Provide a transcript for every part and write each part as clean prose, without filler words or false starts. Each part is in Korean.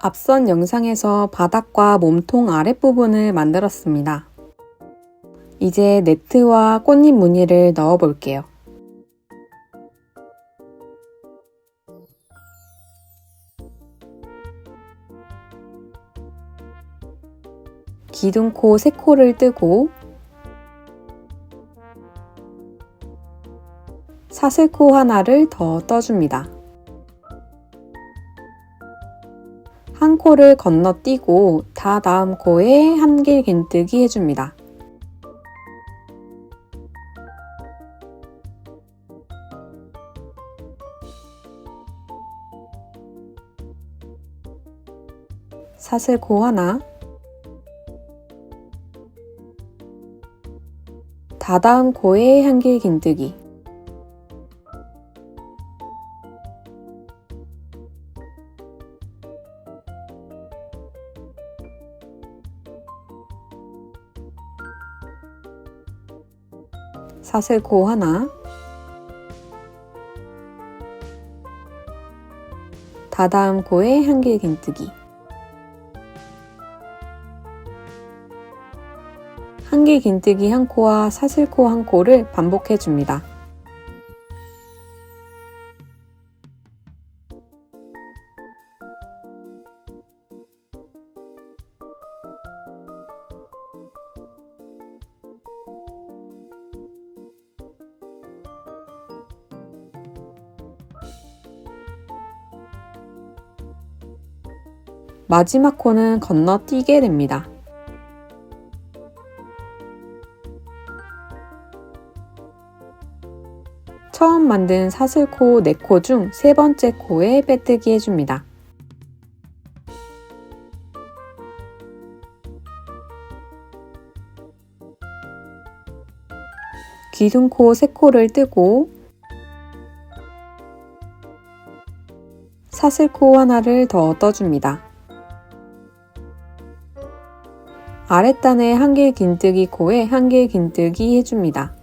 앞선 영상에서 바닥과 몸통 아랫부분을 만들었습니다. 이제 네트와 꽃잎 무늬를 넣어 볼게요. 기둥코 3코를 뜨고 사슬코 하나를 더 떠줍니다. 한 코를 건너뛰고 다음 코에 한길 긴뜨기 해줍니다. 사슬코 하나, 다음 코에 한길 긴뜨기, 사슬코 하나, 다음 코에 한길 긴뜨기, 한길 긴뜨기 한 코와 사슬코 한 코를 반복해 줍니다. 마지막 코는 건너뛰게 됩니다. 처음 만든 사슬코 4코 중 3번째 코에 빼뜨기 해줍니다. 기둥코 3코를 뜨고 사슬코 하나를 더 떠줍니다. 아랫단에 한길 긴뜨기 코에 한길 긴뜨기 해줍니다.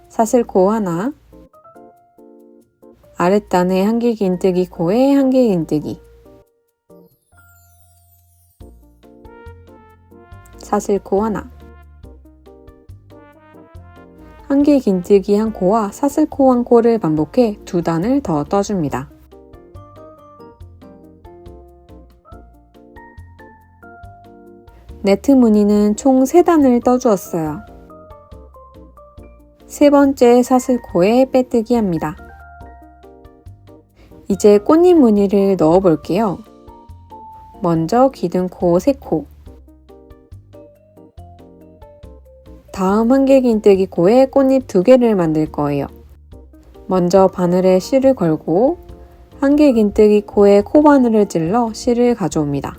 사슬코 하나, 아랫단에 한길 긴뜨기 코에 한길 긴뜨기, 사슬코 하나, 한길 긴뜨기 한 코와 사슬코 한 코를 반복해 2단을 더 떠줍니다. 네트 무늬는 총 3단을 떠주었어요. 3번째 사슬코에 빼뜨기 합니다. 이제 꽃잎 무늬를 넣어 볼게요. 먼저 기둥코 3코, 다음 한길 긴뜨기 코에 꽃잎 2개를 만들 거예요. 먼저 바늘에 실을 걸고 한길 긴뜨기 코에 코바늘을 찔러 실을 가져옵니다.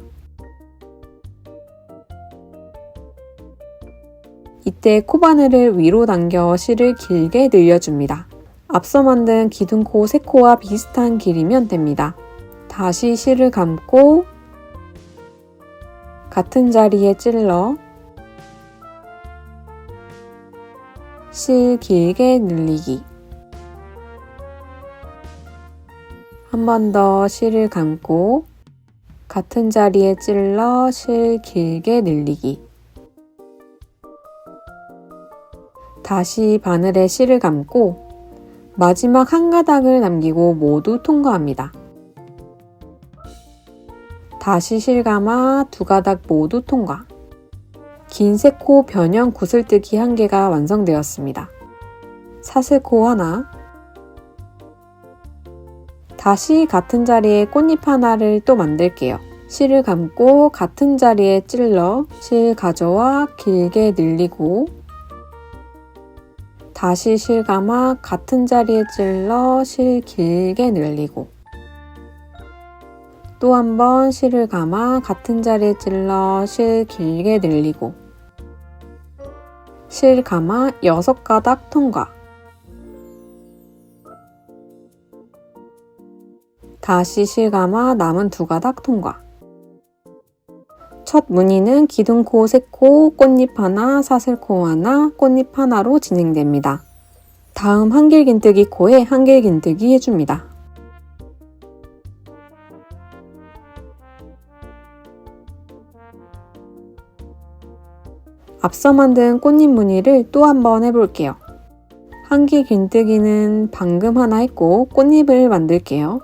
이때 코바늘을 위로 당겨 실을 길게 늘려줍니다. 앞서 만든 기둥코 3코와 비슷한 길이면 됩니다. 다시 실을 감고 같은 자리에 찔러 실 길게 늘리기, 한 번 더 실을 감고 같은 자리에 찔러 실 길게 늘리기, 다시 바늘에 실을 감고 마지막 한 가닥을 남기고 모두 통과합니다. 다시 실 감아 2가닥 모두 통과. 긴 3코 변형 구슬뜨기 1개가 완성되었습니다. 사슬코 하나, 다시 같은 자리에 꽃잎 하나를 또 만들게요. 실을 감고 같은 자리에 찔러 실 가져와 길게 늘리고 다시 실 감아 같은 자리에 찔러 실 길게 늘리고 또 한 번 실을 감아 같은 자리에 찔러 실 길게 늘리고 실 감아 6가닥 통과. 다시 실 감아 남은 2가닥 통과. 첫 무늬는 기둥코 3코, 꽃잎 하나, 사슬코 하나, 꽃잎 하나로 진행됩니다. 다음 한길 긴뜨기 코에 한길 긴뜨기 해줍니다. 앞서 만든 꽃잎 무늬를 또 한번 해볼게요. 한길긴뜨기는 방금 하나 했고 꽃잎을 만들게요.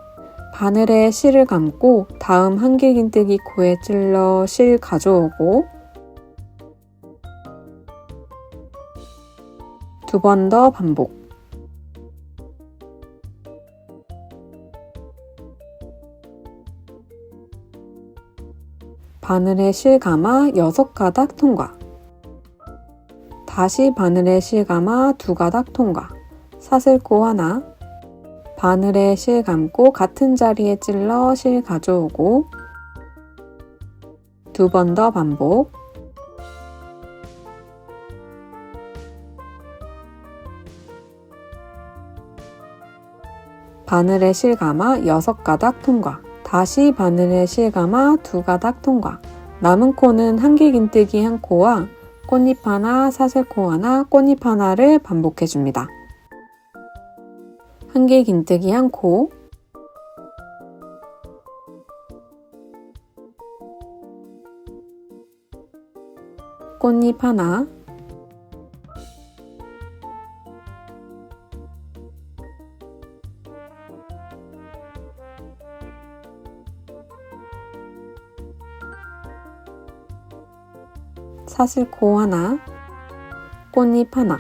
바늘에 실을 감고 다음 한길긴뜨기 코에 찔러 실 가져오고 두 번 더 반복. 바늘에 실 감아 6가닥 통과. 다시 바늘에 실 감아 2가닥 통과. 사슬코 하나. 바늘에 실 감고 같은 자리에 찔러 실 가져오고 두 번 더 반복. 바늘에 실 감아 6가닥 통과. 다시 바늘에 실 감아 2가닥 통과. 남은 코는 한길긴뜨기 한 코와 꽃잎 하나, 사슬코 하나, 꽃잎 하나를 반복해줍니다. 한길긴뜨기 한 코, 꽃잎 하나, 사슬코 하나, 꽃잎 하나.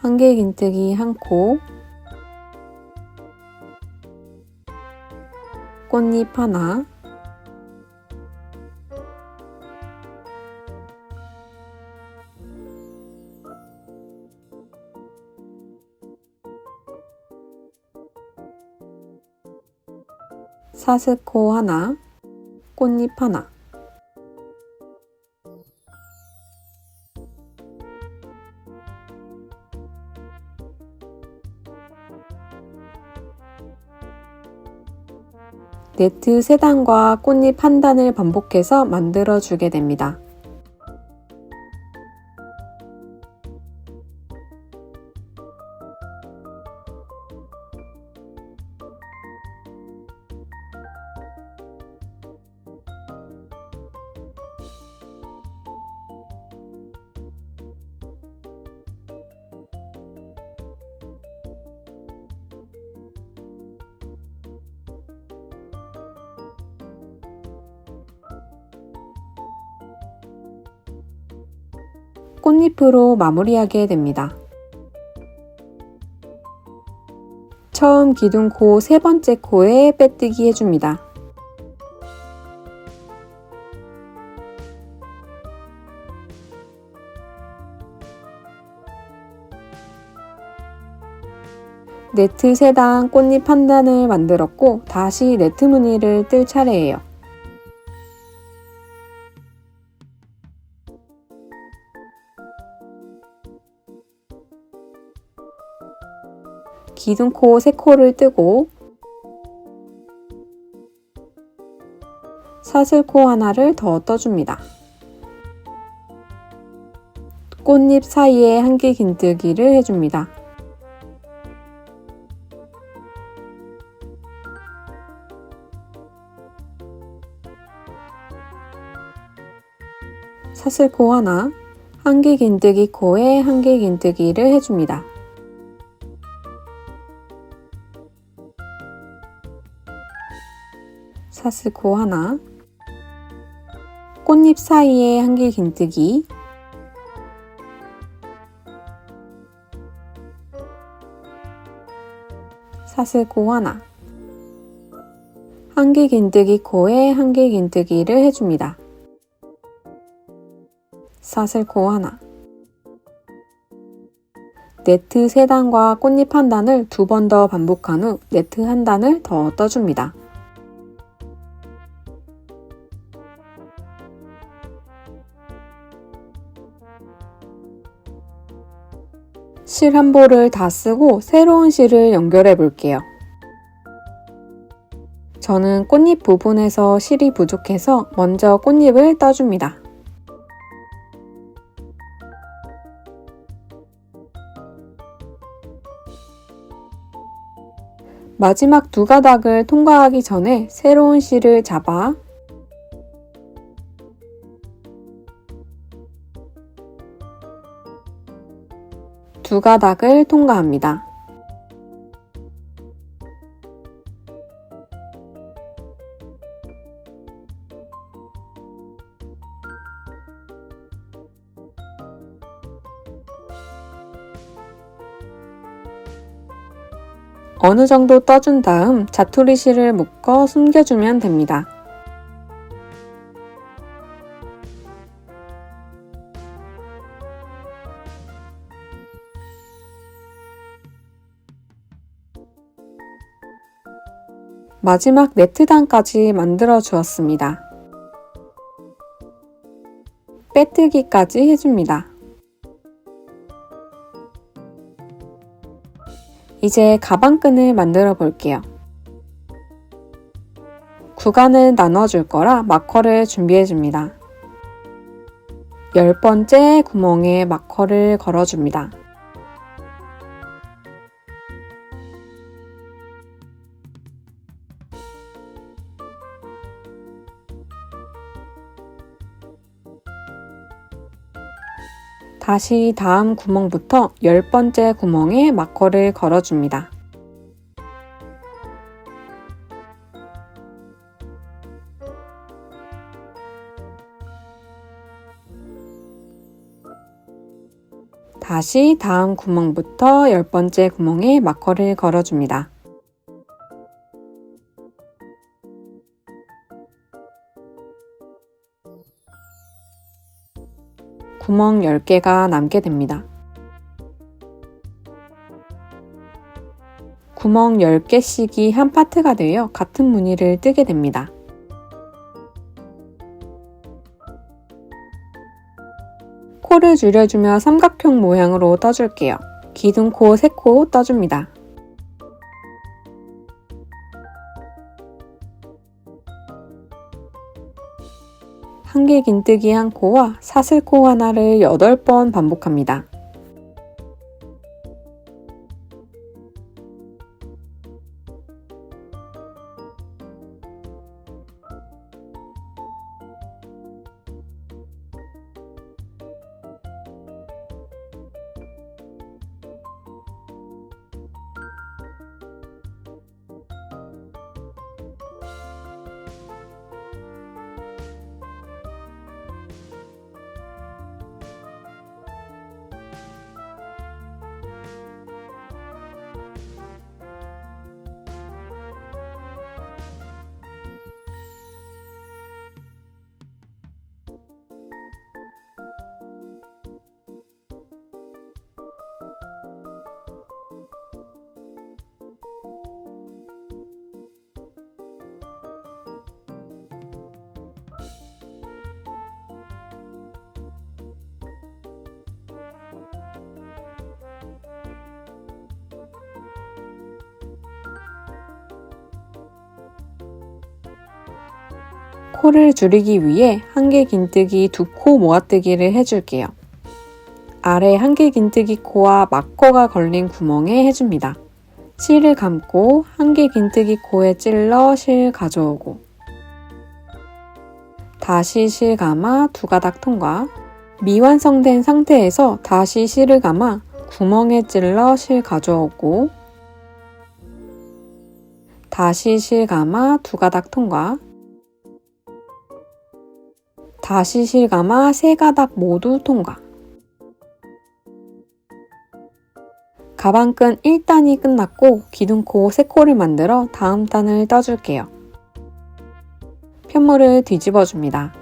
한길긴뜨기 한 코, 꽃잎 하나, 사슬코 하나, 꽃잎 하나. 네트 3단과 꽃잎 1단을 반복해서 만들어 주게 됩니다. 꽃잎으로 마무리하게 됩니다. 처음 기둥코 3번째 코에 빼뜨기 해줍니다. 네트 3단, 꽃잎 1단을 만들었고 다시 네트 무늬를 뜰 차례예요. 기둥코 3코를 뜨고 사슬코 하나를 더 떠줍니다. 꽃잎 사이에 한길긴뜨기를 해줍니다. 사슬코 하나, 한길긴뜨기 코에 한길긴뜨기를 해줍니다. 사슬코 하나, 꽃잎 사이에 한길긴뜨기, 사슬코 하나, 한길긴뜨기 코에 한길긴뜨기를 해줍니다. 사슬코 하나. 네트 3단과 꽃잎 1단을 2번 더 반복한 후 네트 1단을 더 떠줍니다. 실 한 볼을 다 쓰고 새로운 실을 연결해 볼게요. 저는 꽃잎 부분에서 실이 부족해서 먼저 꽃잎을 떠줍니다. 마지막 두 가닥을 통과하기 전에 새로운 실을 잡아 두 가닥을 통과합니다. 어느 정도 떠준 다음 자투리 실을 묶어 숨겨주면 됩니다. 마지막 네트단까지 만들어 주었습니다. 빼뜨기까지 해줍니다. 이제 가방끈을 만들어 볼게요. 구간을 나눠줄 거라 마커를 준비해 줍니다. 10번째 구멍에 마커를 걸어줍니다. 다시 다음 구멍부터 10번째 구멍에 마커를 걸어줍니다. 다시 다음 구멍부터 10번째 구멍에 마커를 걸어줍니다. 구멍 10개가 남게 됩니다. 구멍 10개씩이 한 파트가 되어 같은 무늬를 뜨게 됩니다. 코를 줄여주며 삼각형 모양으로 떠줄게요. 기둥코 3코 떠줍니다. 한길긴뜨기 1코와 사슬코 하나를 8번 반복합니다. 코를 줄이기 위해 한길긴뜨기 2코 모아뜨기를 해줄게요. 아래 한길긴뜨기 코와 마커가 걸린 구멍에 해줍니다. 실을 감고 한길긴뜨기 코에 찔러 실 가져오고 다시 실 감아 2가닥 통과. 미완성된 상태에서 다시 실을 감아 구멍에 찔러 실 가져오고 다시 실 감아 2가닥 통과. 다시 실 감아 3가닥 모두 통과. 가방끈 1단이 끝났고 기둥코 3코를 만들어 다음 단을 떠줄게요. 편물을 뒤집어 줍니다.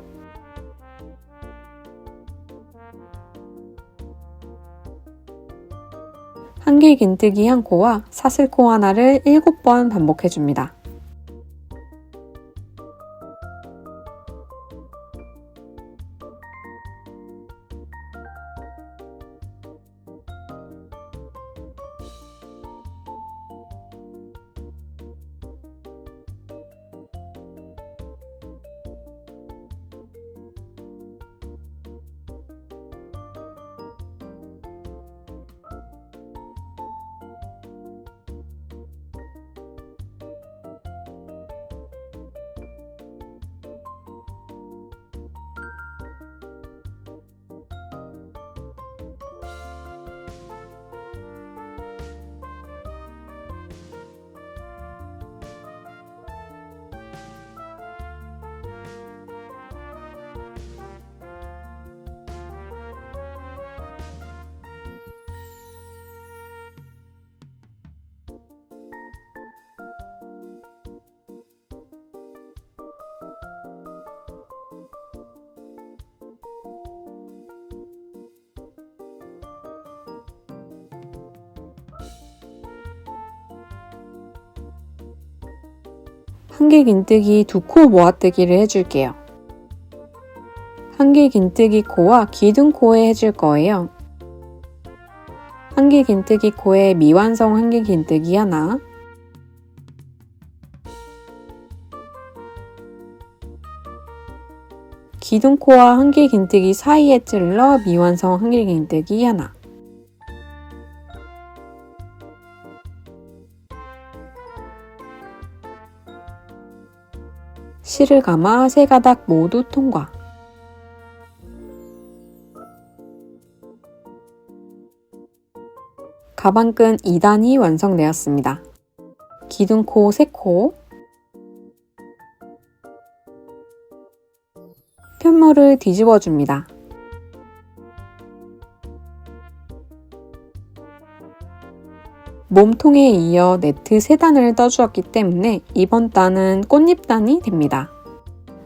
한길긴뜨기 1코와 사슬코 하나를 7번 반복해 줍니다. 한길긴뜨기 두 코 모아뜨기를 해줄게요. 한길긴뜨기 코와 기둥코에 해줄 거예요. 한길긴뜨기 코에 미완성 한길긴뜨기 하나, 기둥코와 한길긴뜨기 사이에 찔러 미완성 한길긴뜨기 하나, 실을 감아 세 가닥 모두 통과. 가방끈 2단이 완성되었습니다. 기둥코 3코, 편물을 뒤집어 줍니다. 몸통에 이어 네트 3단을 떠주었기 때문에 이번 단은 꽃잎단이 됩니다.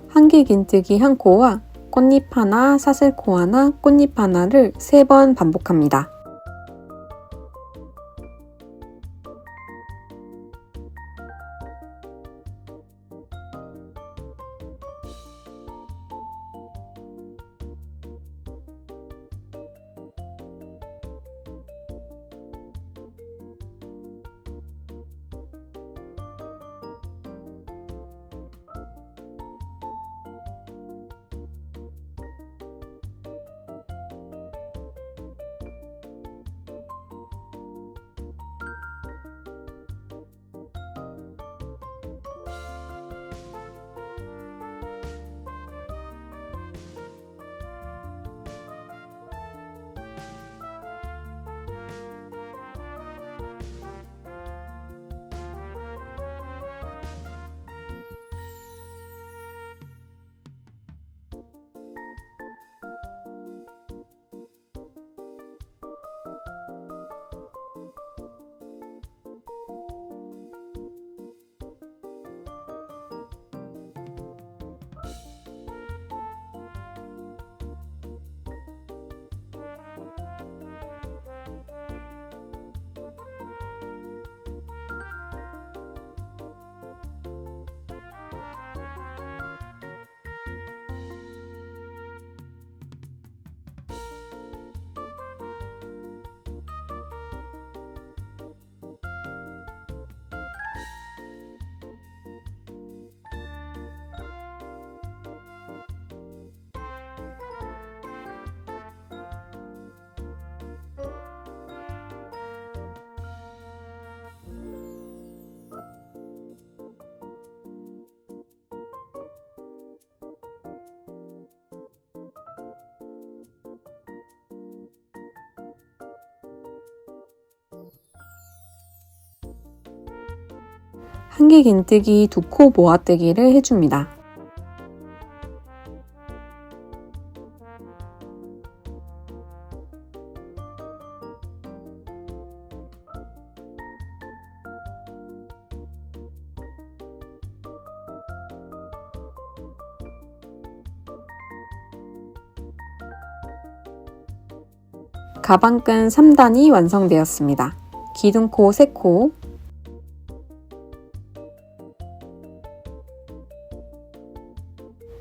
한길긴뜨기 1코와 꽃잎 하나, 사슬코 하나, 꽃잎 하나를 3번 반복합니다. 한길긴뜨기 두 코 모아뜨기를 해줍니다. 가방끈 3단이 완성되었습니다. 기둥코 3코,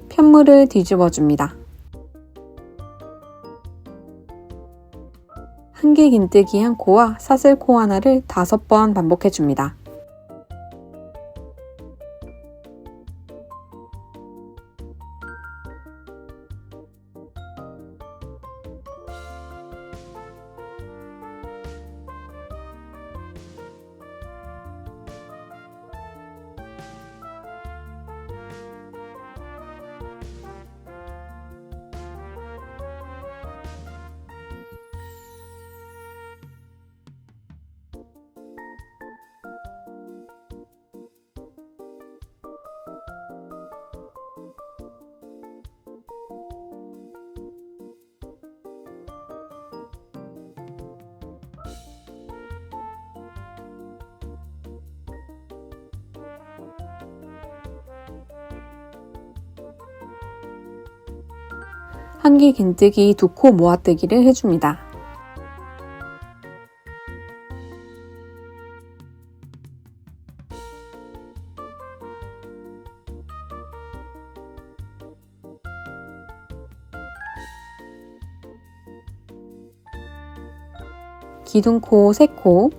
편물을 뒤집어 줍니다. 한길긴뜨기 1코와 사슬코 하나를 5번 반복해 줍니다. 한길긴뜨기 두 코 모아뜨기를 해줍니다. 기둥코 3코,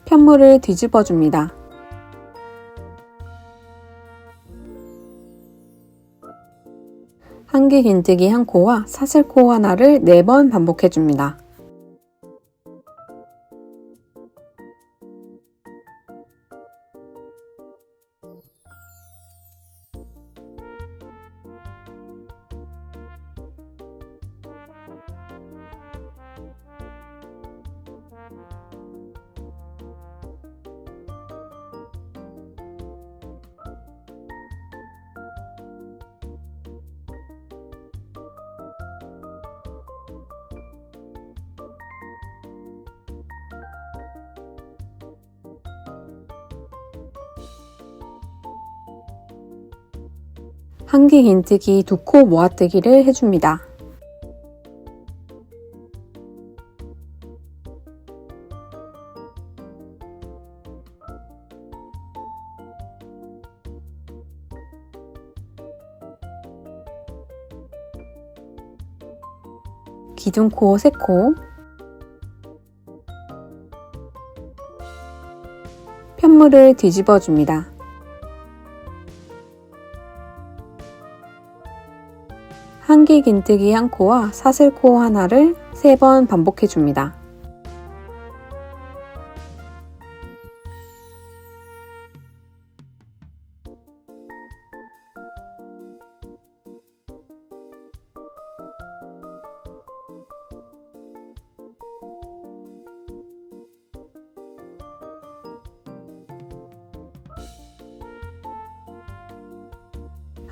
편물을 뒤집어줍니다. 한길긴뜨기 1코와 사슬코 하나를 4번 반복해줍니다. 한길긴뜨기 2코 모아뜨기를 해줍니다. 기둥코 3코, 편물을 뒤집어줍니다. 한길긴뜨기 1코와 사슬코 하나를 3번 반복해줍니다.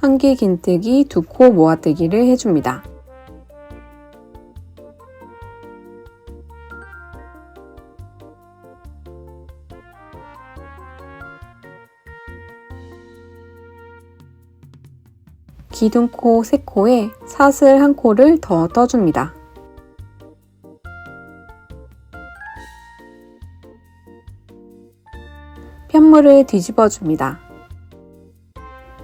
한길긴뜨기 2코 모아뜨기를 해줍니다. 기둥코 3코에 사슬 1코를 더 떠줍니다. 편물을 뒤집어줍니다.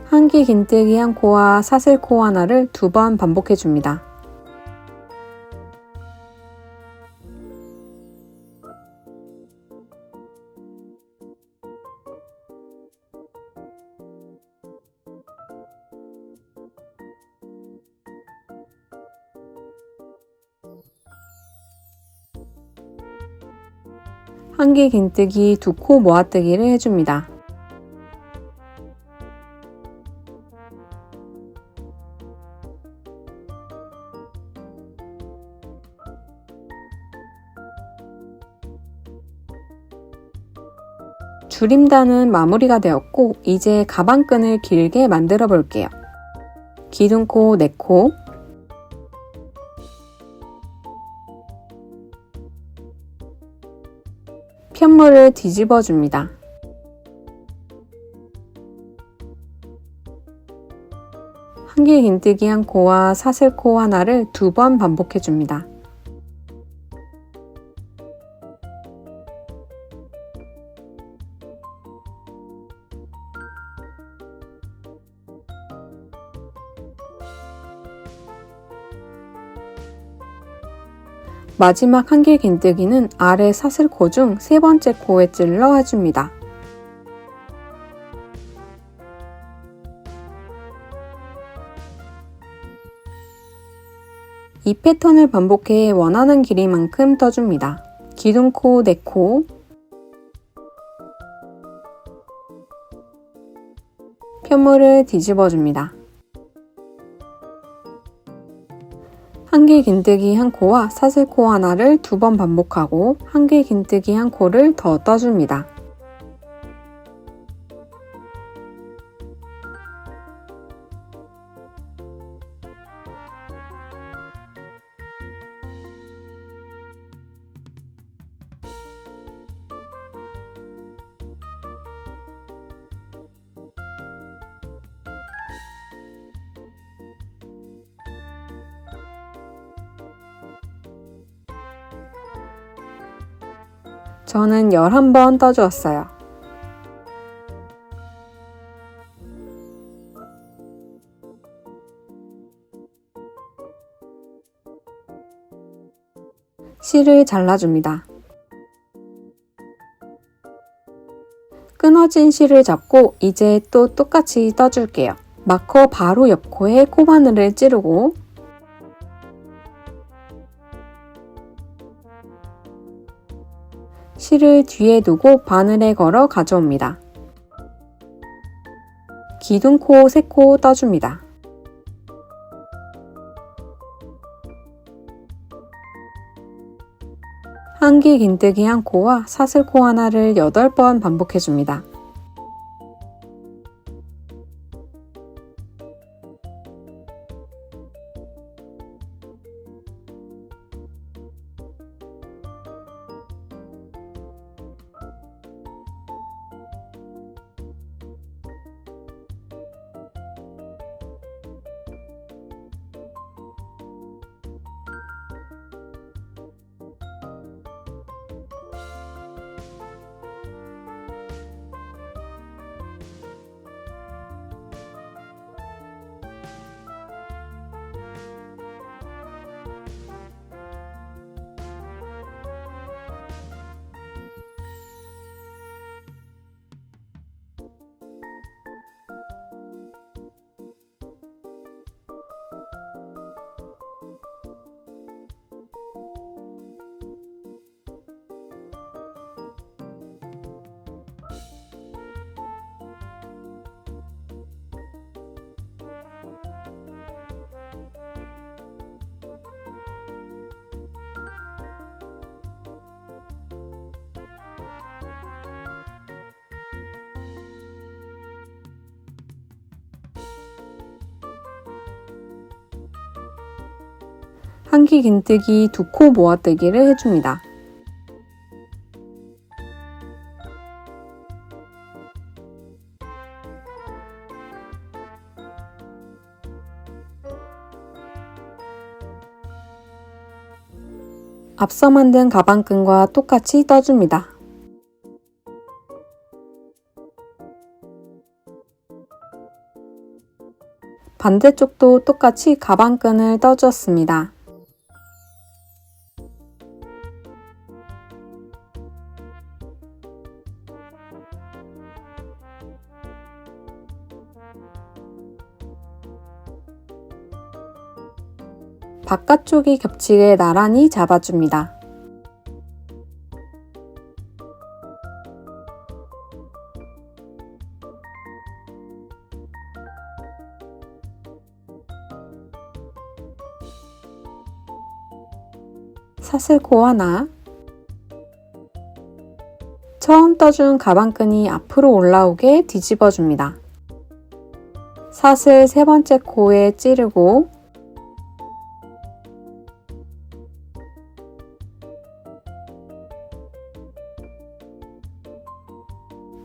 한길긴뜨기 1코와 사슬코 하나를 2번 반복해줍니다. 한길긴뜨기 2코 모아뜨기를 해줍니다. 줄임단은 마무리가 되었고 이제 가방끈을 길게 만들어 볼게요. 기둥코 4코, 편물을 뒤집어 줍니다. 한길긴뜨기 1코와 사슬코 하나를 2번 반복해 줍니다. 마지막 한길긴뜨기는 아래 사슬코 중 3번째 코에 찔러 해줍니다. 이 패턴을 반복해 원하는 길이만큼 떠줍니다. 기둥코 4코, 편물을 뒤집어 줍니다. 한길긴뜨기 1코와 사슬코 하나를 2번 반복하고 한길긴뜨기 1코를 더 떠줍니다. 저는 11번 떠주었어요. 실을 잘라줍니다. 끊어진 실을 잡고 이제 또 똑같이 떠줄게요. 마커 바로 옆 코에 코바늘을 찌르고 실을 뒤에 두고 바늘에 걸어 가져옵니다. 기둥코 3코 떠줍니다. 한길긴뜨기 1코와 사슬코 하나를 8번 반복해줍니다. 한길긴뜨기 2코 모아뜨기를 해줍니다. 앞서 만든 가방끈과 똑같이 떠줍니다. 반대쪽도 똑같이 가방끈을 떠주었습니다. 바깥쪽이 겹치게 나란히 잡아줍니다. 사슬코 하나, 처음 떠준 가방끈이 앞으로 올라오게 뒤집어줍니다. 사슬 3번째 코에 찌르고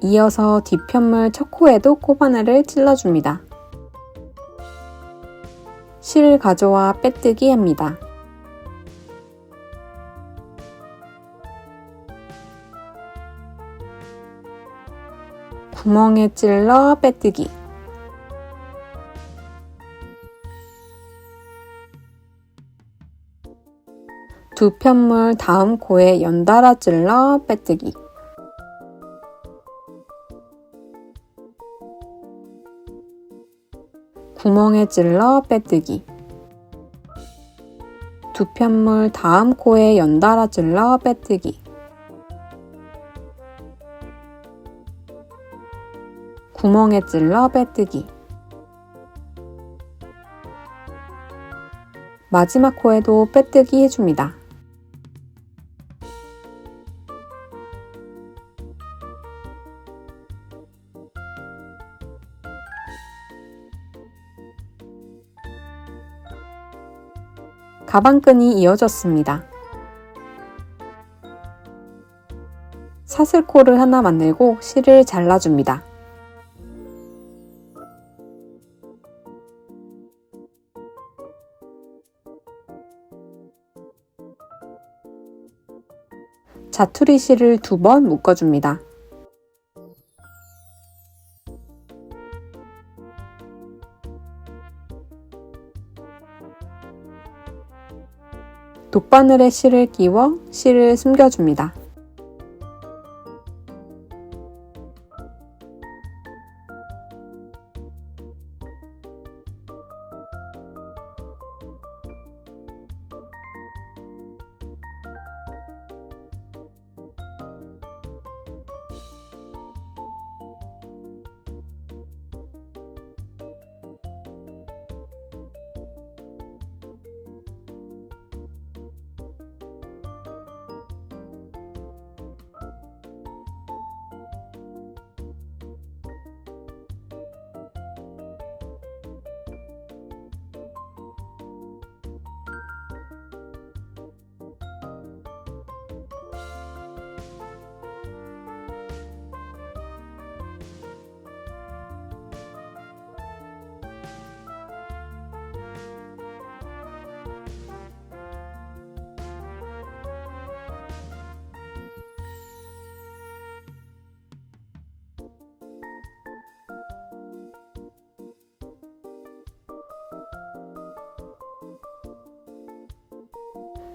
이어서 뒷편물 첫 코에도 코바늘을 찔러줍니다. 실을 가져와 빼뜨기 합니다. 구멍에 찔러 빼뜨기. 두 편물 다음 코에 연달아 찔러 빼뜨기. 구멍에 찔러 빼뜨기. 두 편물 다음 코에 연달아 찔러 빼뜨기. 구멍에 찔러 빼뜨기. 마지막 코에도 빼뜨기 해줍니다. 가방끈이 이어졌습니다. 사슬코를 하나 만들고 실을 잘라줍니다. 자투리 실을 2번 묶어줍니다. 윗바늘에 실을 끼워 실을 숨겨줍니다.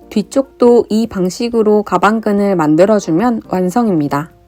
뒤쪽도 이 방식으로 가방끈을 만들어주면 완성입니다.